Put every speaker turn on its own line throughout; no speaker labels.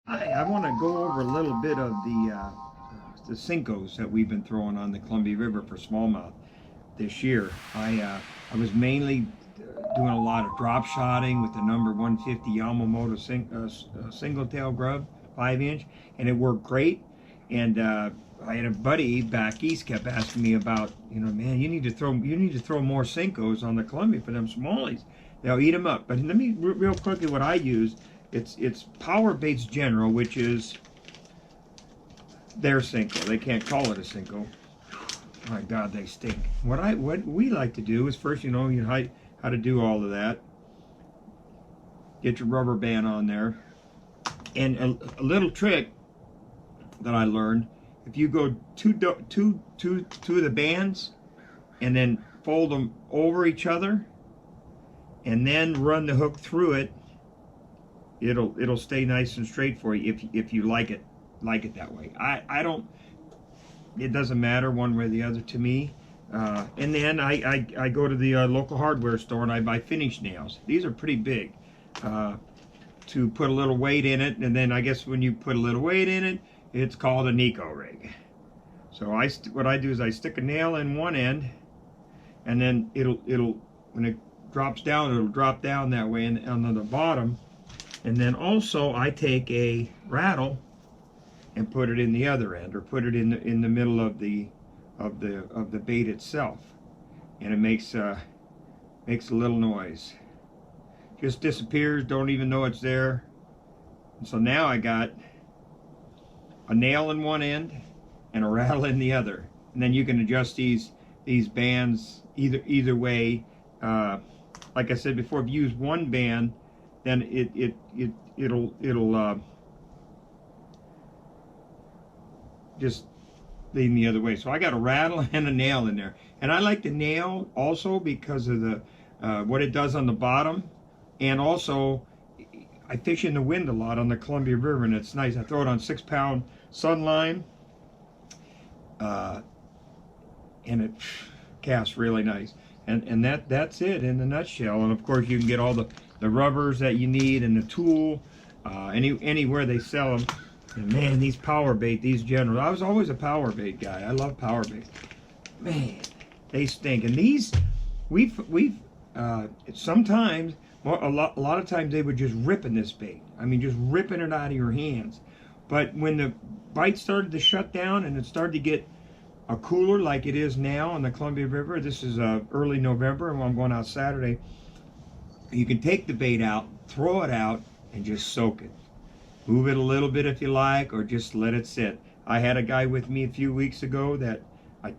I want to go over a little bit of the Senkos that we've been throwing on the Columbia River for smallmouth this year. I was mainly doing a lot of drop shotting with the number 150 Yamamoto single tail grub, 5 inch, and it worked great. And I had a buddy back east kept asking me about, man, you need to throw more Senkos on the Columbia for them smallies. They'll eat them up. But let me real quickly what I use. It's Power Baits General, which is their Senko. They can't call it a Senko. My God, they stink. What we like to do is first, how to do all of that. Get your rubber band on there, and a little trick that I learned: if you go two of the bands, and then fold them over each other, and then run the hook through it, it'll stay nice and straight for you if you like it that way. I don't. It doesn't matter one way or the other to me. And then I go to the local hardware store and I buy finish nails. These are pretty big to put a little weight in it. And then I guess when you put a little weight in it, it's called a Nico rig. So what I do is I stick a nail in one end, and then it'll when it drops down, it'll drop down that way and on the bottom. And then also I take a rattle and put it in the other end, or put it in the middle of the bait itself, and it makes a little noise. Just disappears, don't even know it's there. And so now I got a nail in one end and a rattle in the other, and then you can adjust these bands either way. Like I said before, if you use one band, then it'll just lean the other way. So I got a rattle and a nail in there, and I like the nail also because of the what it does on the bottom, and also I fish in the wind a lot on the Columbia River, and it's nice. I throw it on 6-pound sunline, and it casts really nice. And that's it in a nutshell. And of course you can get all the rubbers that you need and the tool anywhere they sell them. And man, these power bait, these General, I was always a power bait guy. I love power bait. Man, they stink. And these, we've sometimes, a lot of times they would just rip in this bait. I mean, just ripping it out of your hands. But when the bite started to shut down and it started to get cooler like it is now on the Columbia River, this is early November, and I'm going out Saturday, you can take the bait out, throw it out, and just soak it. Move it a little bit if you like, or just let it sit. I had a guy with me a few weeks ago that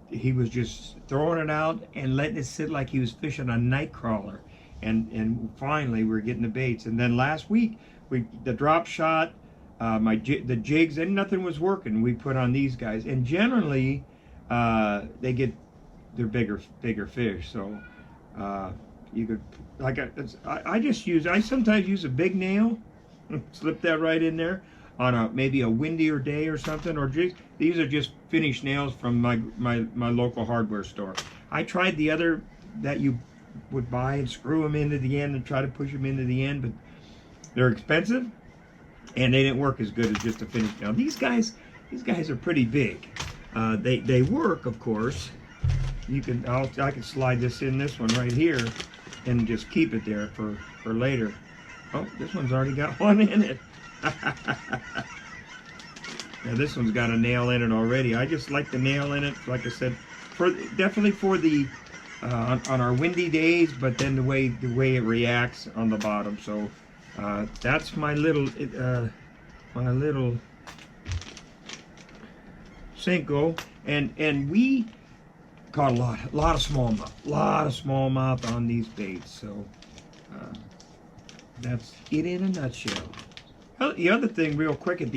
he was just throwing it out and letting it sit like he was fishing a night crawler. And finally we're getting the baits. And then last week, the drop shot, the jigs, and nothing was working. We put on these guys, and generally they're bigger fish. So you could, I sometimes use a big nail. Slip that right in there on maybe a windier day or something, or these are just finished nails from my local hardware store. I tried the other that you would buy and screw them into the end and try to push them into the end, but they're expensive and they didn't work as good as just a finished nail. These guys are pretty big. They work, of course. I can slide this one right here and just keep it there for later. Oh, this one's already got one in it. Now this one's got a nail in it already. I just like the nail in it, like I said, definitely for the on our windy days, but then the way it reacts on the bottom. So that's my little Senko, and we caught a lot of smallmouth on these baits. So. That's it in a nutshell. The other thing real quick at the